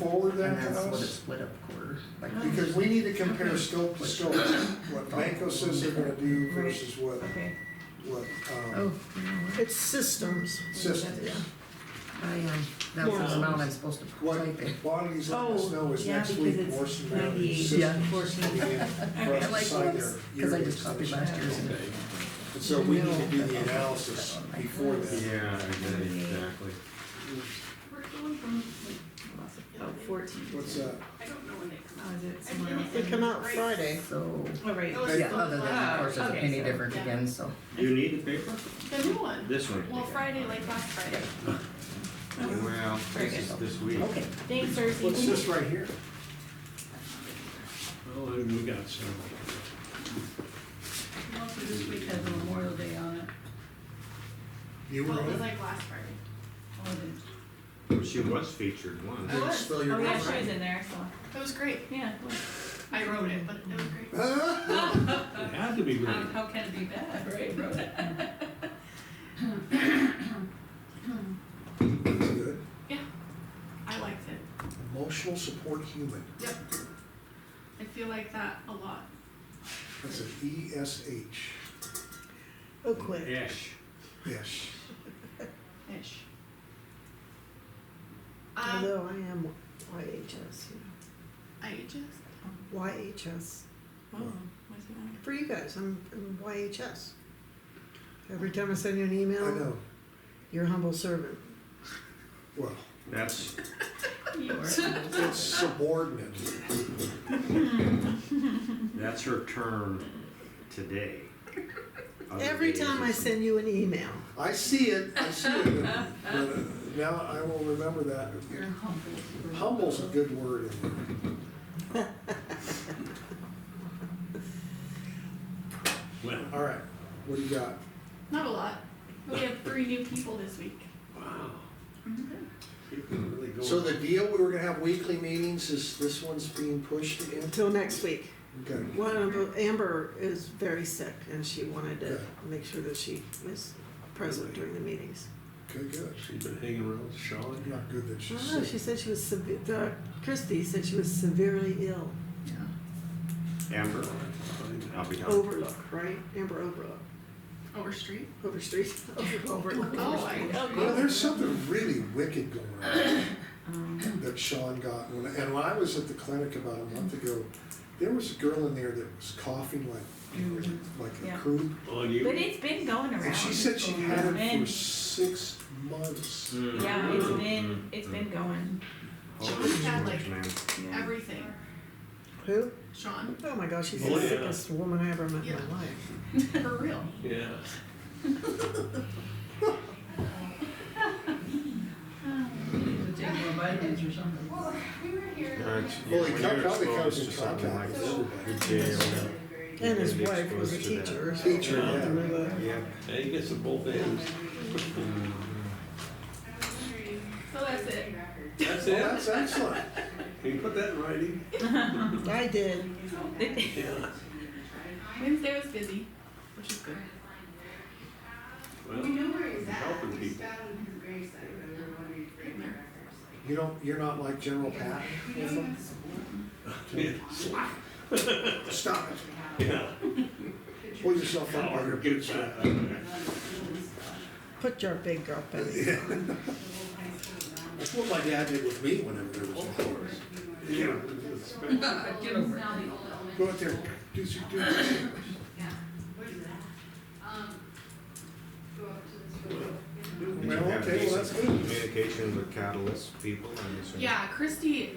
forward that And to that's what it's us? split up quarter. Like, Because we need to compare scope to scope, what Banco says they're gonna do versus what, Okay. what, oh, um, you know what? It's systems. systems. That's the amount I'm supposed to What type in. Bonnie's letting us know is yeah, next because week, it's Morrison 98. Valley Yeah. Systems will be in for I'm us to like, sign whoops, their because I yearly just copied extension. last year's. Okay. And so we need to do the analysis before that. Yeah, exactly. We're going from, About 14. What's that? I don't know when they come Oh, out. is it somewhere else? They come out Friday. So, Oh, right. Oh, it's yeah, the- other than, of course, it's a okay, penny so- difference yeah. again, so. You need the paper? The new one. This one? Well, Friday, like last Friday. Well, Very this is good. this week. Okay. Thanks, Darcy. What's this right here? Well, and we got some. Also, this week has a Memorial Day on it. You were Well, it was in? like last Friday. Oh, it is. Well, she was featured once. I was. Spell your Oh, name yeah, she right. was in there, so, It was great. yeah. I wrote it, but it was great. It had to be great. How can it be bad, right? Wrote it. That's good. Yeah, I liked it. Emotional support human. Yep. I feel like that a lot. That's an ESH. Oh, quick. Ash. Yes. Ish. Although I am YHS, you I just, know. YHS. oh, what's that? For you guys, I'm YHS. Every time I send you an email, I know. your humble servant. Well, That's, it's subordinate. that's her term today. Other Every days time I is- send you an email. I see it, but now I will remember that. You're humble. Humble's a good word in there. Well, All right, what do you got? Not a lot. We have 3 new people this week. wow. Mm-hmm. People really go. So the deal, we were gonna have weekly meetings, is this one's being pushed again? Until next week. Okay. One of Amber is very sick and she wanted to Okay. make sure that she is present during the meetings. Okay, good. She's been hanging around with Sean. Not good that she's Oh, sick. she said she was Christy said she was severely ill. Yeah. Amber, I'll be done. Overlook, right? Amber Overlook. Overstreet. Overstreet. Overlook. Oh, I know. Well, there's something really wicked going on that Sean got, and when I was at the clinic about a month ago, there was a girl in there that was coughing like a Yeah. croup, On you. But it's been going around. and she said she had it And- for 6 months. Mm. Yeah, it's been going. Sean had like Man. Yeah. everything. Who? Sean, Oh my gosh, she's Oh, the yeah. sickest woman I ever met in Yeah. my life. for real. Yeah. Take more vitamins or something. Well, he When you're probably comes exposed in to something contact like with this, everybody. yeah, And his you're gonna be wife was a exposed to that. teacher. so Teacher, I'll yeah. do that. Yeah. And he gets them both ends. So that's it. That's Well, it? that's excellent. Can you put that in writing? I did. Yeah. Wednesday was busy, which is good. Well, helping people. You're not like General Patton with them? Yeah. Stop it. Yeah. Pull yourself up by your bootstrap. Put your big girl penny. That's what my dad did with me whenever there was a horse. Yeah. Get over it. Go out there, do some. Did you Well, have okay, well, decent that's good. communication with Catalyst people and so? Yeah, Christy,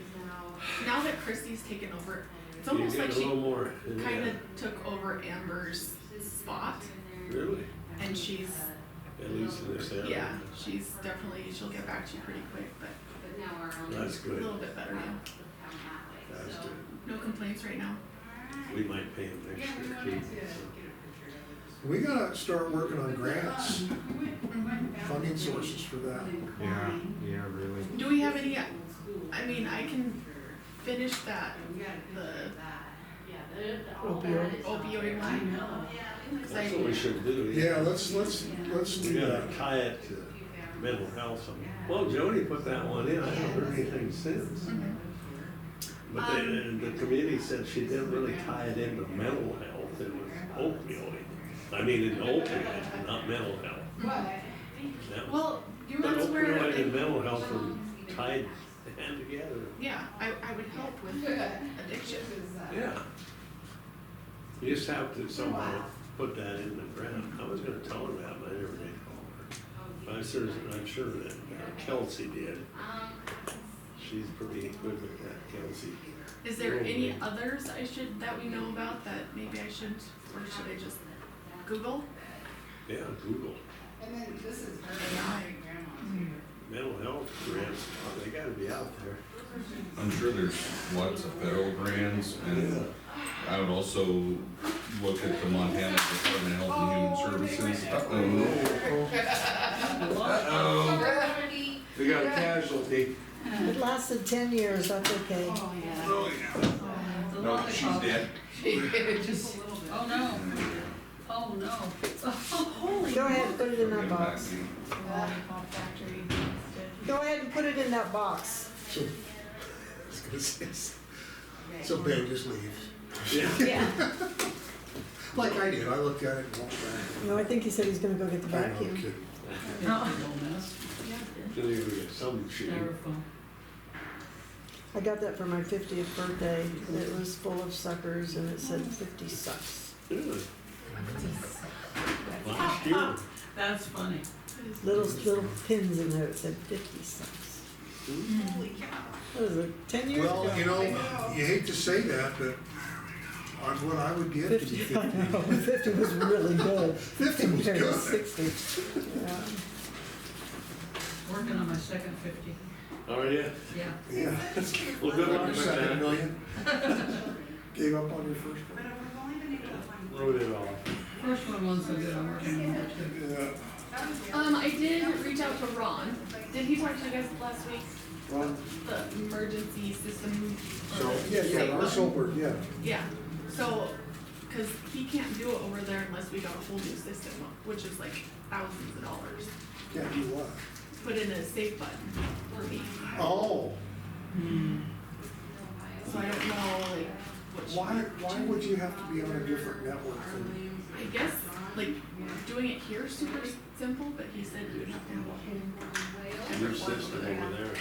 now that Christy's taken over, it's You almost get like a little she more. kind of took over Amber's spot, Really? and she's, At least in this area. yeah, she'll get back to you pretty quick, but That's a good. little bit better now. That's good. No complaints right now. We might pay him next year too. We gotta start working on grants, funding sources for that. Yeah, yeah, really. Do we have any, I mean, I can finish that, the Opioid. opioid one. 'Cause That's what we should do. Yeah, let's We do gotta that. tie it to mental health, so, well, Jody put that one in, I haven't heard anything since. But the committee said she didn't really tie it into mental health, it was opioid. I mean, it's opioid, not mental health. That was- Well, But that's where, opioid and mental health are tied hand together. yeah, I would help with addiction. Yeah. You just have to somehow put that in the grant. I was gonna tell her that, but I never did call her. But I'm sure that Kelsey did. She's pretty good with that, Kelsey. Is there any others that we know about that maybe I should, or should I just Google? Yeah, Google. Mental health grants, they gotta be out there. I'm sure there's lots of federal grants, and I would also look at the Montana Department of Health and Human Services. We got a casualty. It lasted 10 years, that's okay. Oh, yeah. Oh, yeah. No, she's dead. Just, oh, no. Oh, no. Oh, holy. Go ahead and put it in that box. Lollipop factory. Go ahead and put it in that box. So, I was gonna say, so Ben just leaves. Yeah. Yeah. Like I did, I looked at it and walked back. No, I think he said he's gonna go get the I know, vacuum. kid. Big old mess. Till you get some shit. Styrofoam. I got that for my 50th birthday, and it was full of suckers, and it said 50 sucks. Good. Last year. That's funny. Little pins in there that said 50 sucks. What was it, 10 years ago? Well, you know, you hate to say that, but on what I would give to be 50, I 50. know, 50 was really good. 50 was Compared to good. 60. Yeah. Working on my second 50. Oh, yeah? Yeah. Yeah. Well, good luck with Second that. million. Gave up on your first one. Wrote it off. First one wasn't so good, I'm working on that too. Yeah. I did reach out to Ron. Did he talk to you guys last week? Ron, The emergency system. so, yeah, Ron Solberg, yeah. Yeah, so, cause he can't do it over there unless we got a whole new system, which is like thousands of dollars. Can't do what? Put in a safe button for me. Oh, So I don't know like which. why would you have to be on a different network? I guess like doing it here is super simple, but he said you would have to have a whole Your different one system over over there. there.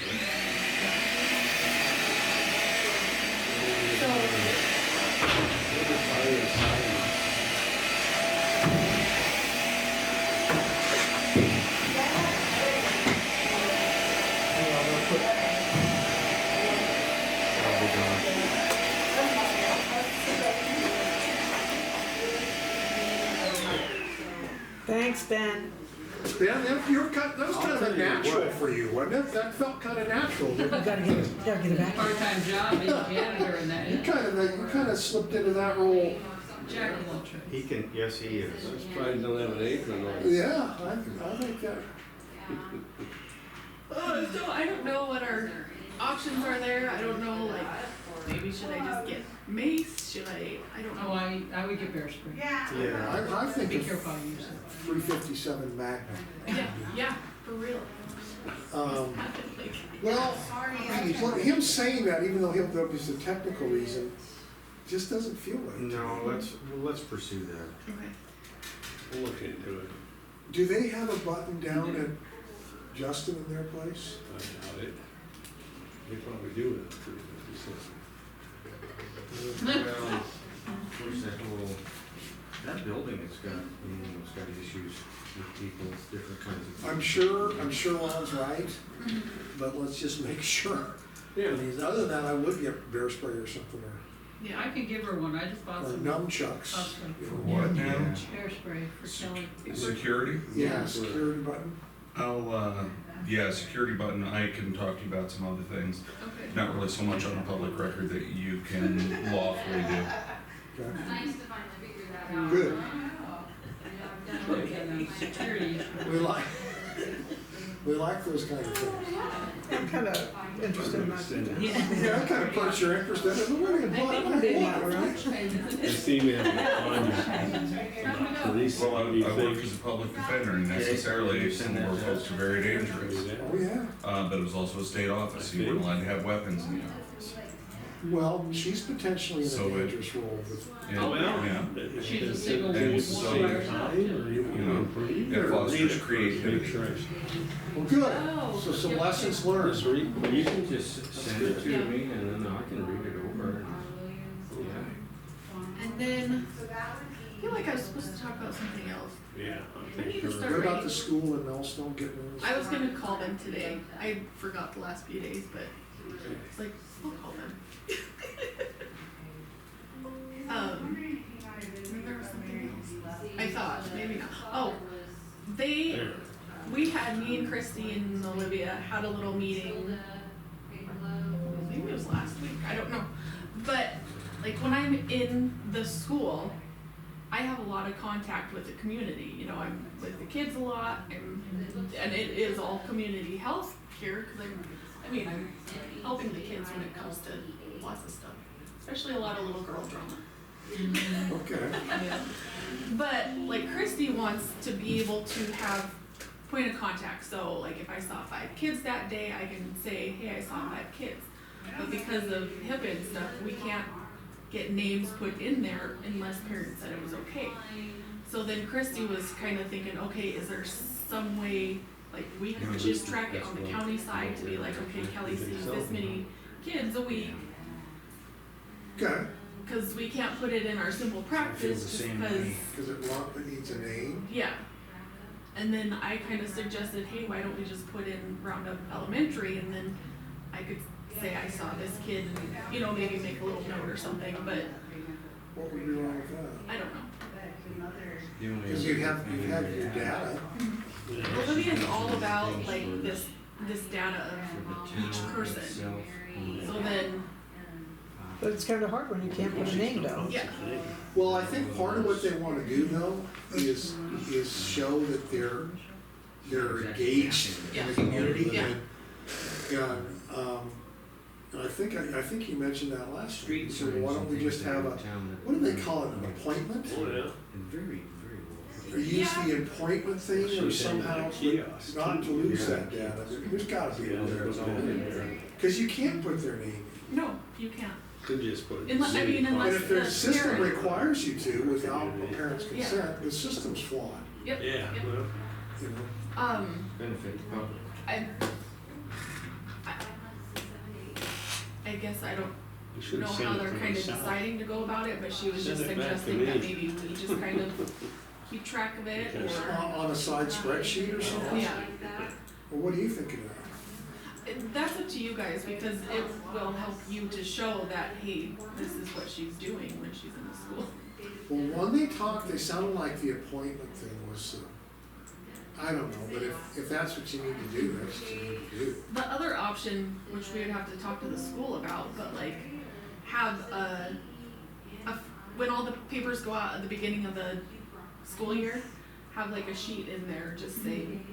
Thanks, Ben. Yeah, that was kind of a natural for you, wasn't it? That felt kind of natural. You gotta get it back. Part-time job, being a janitor and that, You yeah. kind of slipped into that role. Jack of all trades. He can, yes, he is. Probably don't have an apron on. Yeah, I think that. So I don't know what our options are there. I don't know like maybe should I just get mace? Should I don't Oh, know. I would get bear spray. Yeah, I think Be of careful how you use it. 357 Magnum. Yeah, for real. Like, well, him saying that, even though there's a technical reason, just doesn't feel right. No, let's pursue that. Okay. We'll look into it. Do they have a button down at Justin in their place? I doubt it. They probably do it. 357. Well, where's that whole, that building has got, it's got issues with people, different kinds of. I'm sure Ron's right, but let's just make sure. Yeah. Other than that, I would get bear spray or something, Yeah. I could give her one, I just bought or some. nunchucks. Awesome. you For know. what now? Bear spray for Kelly. Security? Yeah, security button. Yeah, security button, I can talk to you about some other things. Okay. Not really so much on the public record that you can lawfully do. Okay. Nice to finally figure that out. Good. Security issue. We like, We like those kind of things. I'm kinda interested in that. Yeah, that kind of perks your interest in it. What do you want? You see me having fun. Teresa, Well, what do you I work think? as a public defender, and necessarily some of our folks are very dangerous. Oh, yeah. But it was also a state office, so you weren't allowed to have weapons in the office. Well, she's potentially in a So it- dangerous role with, Yeah, Well, yeah. She's a is single it woman. just So, one time, or you want to improve? it Or fosters read it first, creativity. make sure I- well, good. So some lessons learned. Just read. Well, you can just send it to Yeah. me and then I can read it over. Yeah. And then, I feel like I was supposed to talk about something else. Yeah. I need to What start about writing. the school in Millstone getting those? I was gonna call them today. I forgot the last few days, but it's like, I'll call them. Maybe there was something else. I thought, maybe not. Oh, There. me and Christy and Olivia had a little meeting. Maybe it was last week, I don't know. But, like, when I'm in the school, I have a lot of contact with the community, you know, I'm with the kids a lot, and it is all community health here, cause I'm helping the kids when it comes to lots of stuff, especially a lot of little girl drama. Okay. But, like, Christy wants to be able to have point of contact, so, like, if I saw 5 kids that day, I can say, hey, I saw 5 kids. But because of HIPAA and stuff, we can't get names put in there unless parents said it was okay. So then Christy was kind of thinking, okay, is there some way, like, we can just track it on the county side to be like, okay, Kelly sees this many kids a week, Okay, cause we can't put it in our simple practice just same cause, way. because it needs a name. yeah. And then I kind of suggested, hey, why don't we just put in Roundup Elementary, and then I could say I saw this kid, and, you know, maybe make a little note or something, but What would be wrong with that? I don't know. The only Because you have your data. Olivia is all about, like, this data of each person, so then, But it's kinda hard when you can't put a name down. yeah, Well, I think part of what they wanna do though is show that they're engaged in the community. Yeah. And I think you mentioned that last week. street So signs. why don't we and just things have in a, town that- what do they call it, an appointment? Oh, yeah. And very, very well. Or use the appointment thing or She's in somehow, that kiosk, not to too. lose Yeah. that data. There's gotta be a Yeah, way. there's a whole there. Cause you can't put their name. no, you can't. Could just put. Unless- I mean, And unless if their the system parent- requires you to without a parent's Yeah. consent, the system's flawed, Yep. Yeah, Yep. well, you know? Benefit the public. I guess I don't you should know have how sent it they're from kind the of south. deciding to go about it, but she was Send just it back to suggesting that me. maybe we just kind of keep track of it, Because- or, On a side spreadsheet or something? yeah. Well, what do you think of that? That's up to you guys, because it will help you to show that, hey, this is what she's doing when she's in the school. Well, when they talked, they sounded like the appointment thing was, I don't know, but if that's what you need to do, that's what you need to do. The other option, which we would have to talk to the school about, but like, have when all the papers go out at the beginning of the school year, have like a sheet in there, just saying,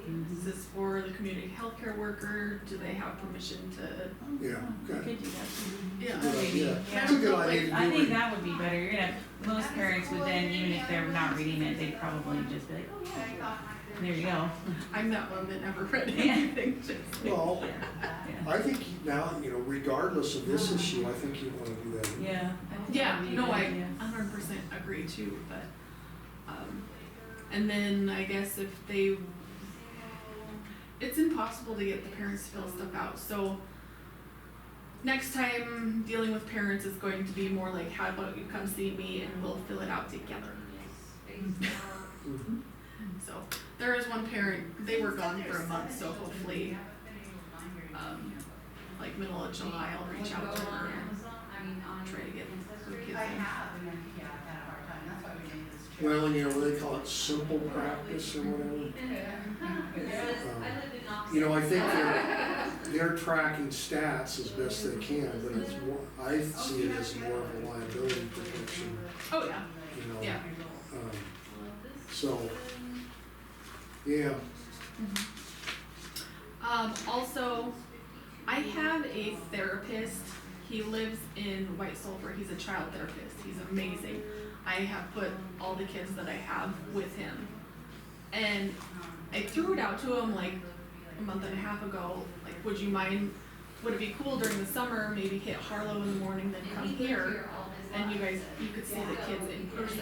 this is for the community healthcare worker, do they have permission to, Yeah, okay. Could do that. yeah. Good idea. Yeah. That's a good idea to do. I think that would be better, you're gonna, most parents would then, even if they're not reading it, they'd probably just be like, oh yeah, there you go. I'm that one that never read Yeah. anything, just like, Well, Yeah, I think now, regardless of this issue, I think you wanna do that. yeah. I think yeah, that'd be a no, good I idea. 100% agree too, but, and then I guess if they, it's impossible to get the parents to fill stuff out, so next time dealing with parents is going to be more like, how about you come see me and we'll fill it out together. Mhm. So, there is one parent, they were gone for a month, so hopefully, like middle of July, I'll reach out to her and try to get her kids in. Well, what they call it, simple practice or whatever. I think they're tracking stats as best they can, but it's more, I see it as more of a liability protection, Oh, yeah, yeah. So, yeah, Also, I have a therapist. He lives in White Sulphur. He's a child therapist. He's amazing. I have put all the kids that I have with him. And I threw it out to him like a month and a half ago, like, would you mind, would it be cool during the summer, maybe hit Harlow in the morning, then come here, and you could see the kids in person.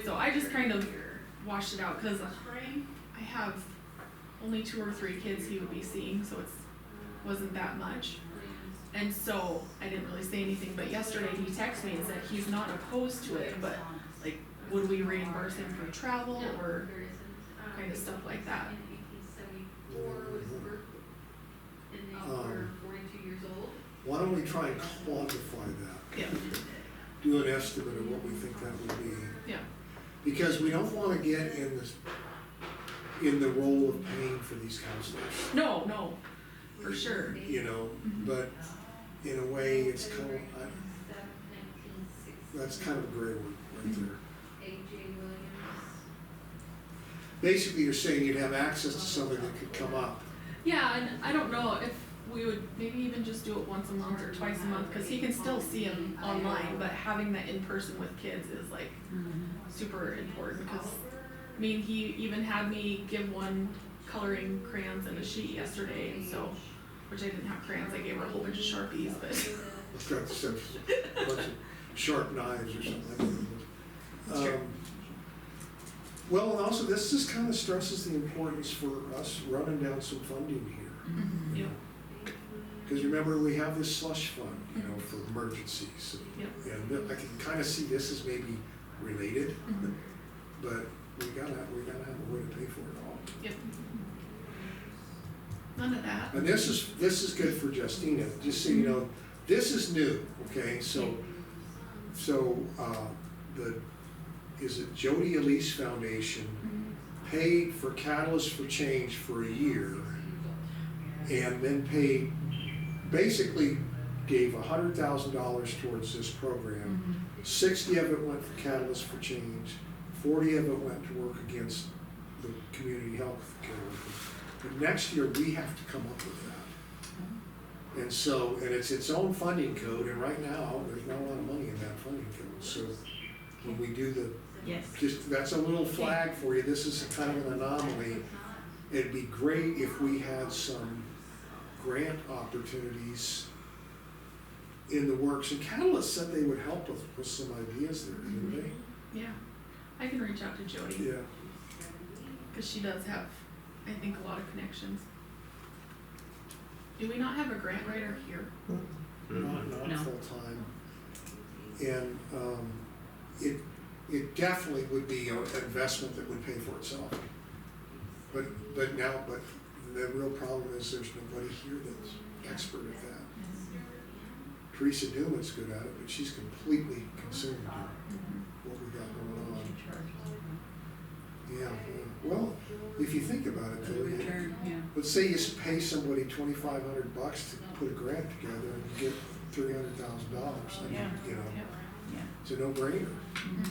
So I just kind of washed it out, cause I have only 2 or 3 kids he would be seeing, so wasn't that much. And so I didn't really say anything, but yesterday he texted me and said he's not opposed to it, but like, would we reimburse him for travel or kind of stuff like that? Why don't we try and quantify that? Yeah, Do an estimate of what we think that would be. yeah, Because we don't wanna get in the role of paying for these counselors, no, for sure. you know, Mhm. but in a way, it's kind of, that's kind of a gray one right there. Basically, you're saying you'd have access to somebody that could come up. Yeah, and I don't know if we would maybe even just do it once a month or twice a month, cause he can still see him online, but having that in person with kids is like super important, cause I mean, he even had me give one coloring crayons and a sheet yesterday, and so, which I didn't have crayons, I gave her a whole bunch of Sharpies, but It's got some bunch of sharp knives or something like that. Well, and also this just kind of stresses the importance for us running down some funding here. yeah, Because remember, we have this slush fund, you know, for emergencies. yeah. And I can kind of see this as maybe related, Mhm. but we gotta have a way to pay for it all. Yep. None of that. And this is good for Justina, just so you know, this is new, okay, so is it Jody Elise Foundation paid for Catalyst for Change for a year, and then basically gave $100,000 towards this program. 60 of it went for Catalyst for Change, 40 of it went to work against the community health care workers. But next year, we have to come up with that. And so, and it's its own funding code, and right now, there's not a lot of money in that funding code. So when we do Yes. that's a little flag for you, this is kind of an anomaly. It'd be great if we had some grant opportunities in the works, and Catalyst said they would help with some ideas there, didn't they? Yeah, I can reach out to Jody, Yeah. cause she does have, I think, a lot of connections. Do we not have a grant writer here? Not No. full-time. And, it definitely would be an investment that would pay for itself. But the real problem is there's nobody here that's expert at that. Teresa Newman's good at it, but she's completely consumed with what we got going on. Yeah, well, if you think about it, The though, return, yeah. let's say you pay somebody $2,500 to put a grant together and you get $300,000, Yeah. you know, Yep, Yeah. it's a no-brainer.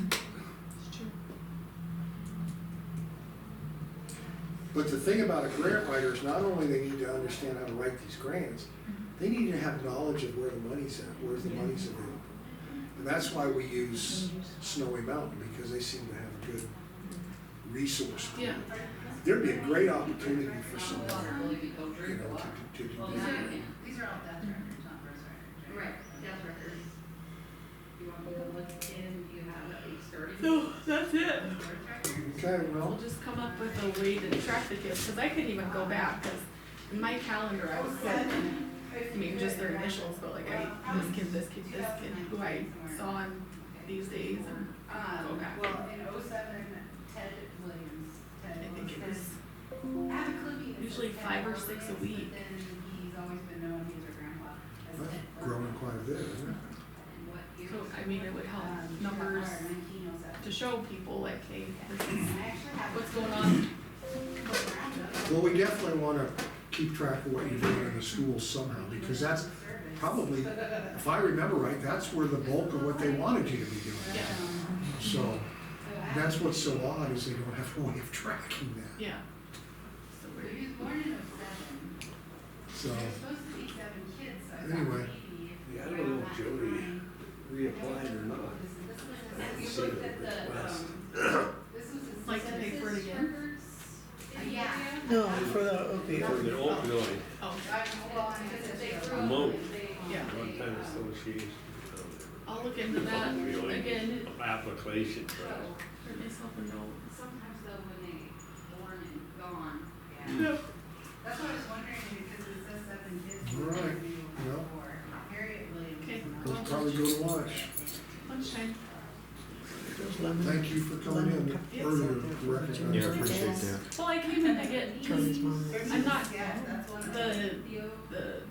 it's true. But the thing about a grant writer is not only they need to understand how to write these grants, they need to have knowledge of where the money's at, where the money's available. And that's why we use Snowy Mountain, because they seem to have a good resource. pool. Yeah. There'd be a great opportunity for someone, you know, to do that. These are all death records, not birth records. Right, death records. You want me to look in, you have at least 30? No, that's it. Okay, We'll well, just come up with a way to track the kids, cause I couldn't even go back, cause in my calendar I was putting, I mean, just their initials, but like this kid, who I saw on these days and go back. Well, in '07, Ted Williams. I think it was Abercrombie is usually Ted 5 or Williams, 6 a week. And he's always been known, he's her grandpa. as that's Ted growing Williams. quite a bit, isn't it? And what year So, was I mean, it would help it? numbers Or 1907. to show people like, hey, this is I actually have what's going on. Well, we definitely wanna keep track of what you're doing in the schools somehow, because that's probably, if I remember right, that's where the bulk of what they wanted you to be doing. Yeah, So, that's what's so odd, is they don't have a way of tracking that. yeah. So He weird. was born in '07. So, anyway, Yeah, I don't know if Jody reapplied or not. I haven't seen the request. Like to pay for it again? No, for the opioid. For the opioid, Oh, remote, yeah, what kind of association? I'll look into that Opioid again, application for write myself a note. Sometimes though, when they born and gone, Yep. that's what I was wondering, because it says 7 kids. all right, well, Harriet Williams. Okay, we'll well, probably go to lunch. lunchtime. There's lemon. Thank you for coming in Yes. earlier to recognize. Yeah, I appreciate that. Well, I came in to get, Charlie's mom. I'm not, Yeah, that's one of the, Theo the,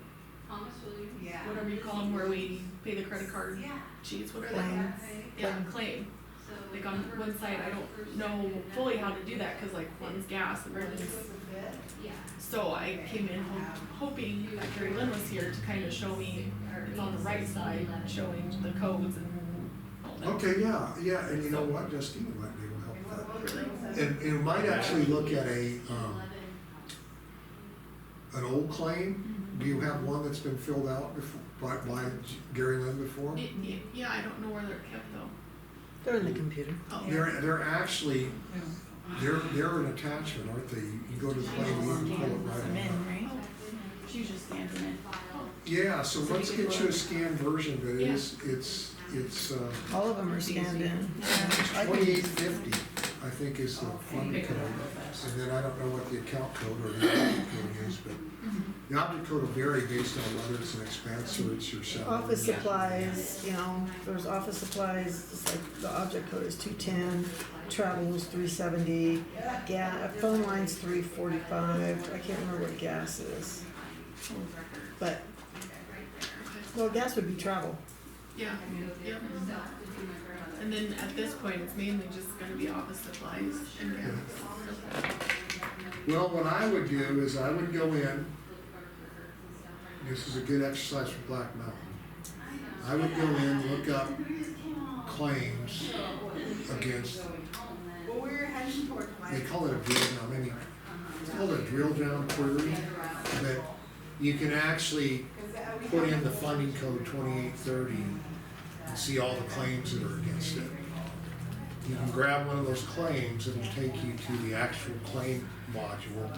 Thomas Williams. Yeah. whatever you call them, where we pay the credit card Yeah. sheets, what are Claim. they? Yeah, claim. So. Like on one side, I don't know fully how to do that, cause like one's gas and one's, Yeah. so I came in hoping that Gary Lynn was here to kind of show me, it's on the right side, showing the codes and all that. Okay, yeah, and you know what, Justine might be able to help with that. Really? And you might actually look at an old claim. Do you have one that's been filled out before, by Gary Lynn before? Yeah, I don't know where they're kept though. They're in the computer. Oh. They're actually, they're an attachment, aren't they? You go to the claim, you can pull it right I'm in, on. right? She just stands in it. Yeah, so let's get you a scanned version, but it's All of them are scanned in. I can- 2850, I think is the fund code. And then I don't know what the account code or the object code is, but the object code will vary based on whether it's an expense or it's your salary. Office supplies, you know, there's office supplies, it's like the object code is 210, travel is 370, phone line's 345, I can't remember what gas is. But, well, gas would be travel. Yeah, yep. And then at this point, it's mainly just gonna be office supplies and gas. Well, what I would do is I would go in, this is a good exercise for Black Mountain. I would go in, look up claims against, they call it a drill down, maybe, it's called a drill down query, but you can actually put in the funding code 2830 and see all the claims that are against it. You can grab one of those claims, it'll take you to the actual claim module,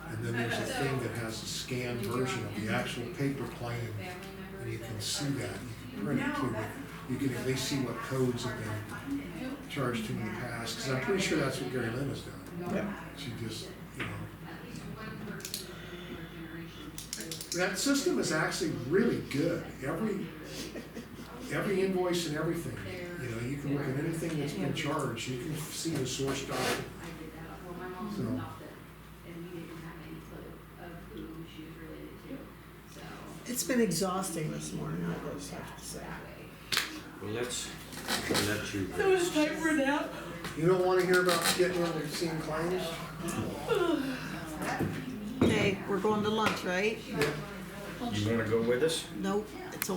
and then there's a thing that has a scanned version of the actual paper claim, and you can see that, you can print it too, but you can at least see what codes have been charged in the past, because I'm pretty sure that's what Gary Lynn has done. Yep. She just, you know. That system is actually really good, every invoice and everything, you know, you can look at anything that's been charged, you can see the source document. So, It's been exhausting this morning, I just have to say. Well, let's let you. So it's time for a nap. you don't wanna hear about getting in and seeing claims? Hey, we're going to lunch, right? Yeah. You wanna go with us? Nope.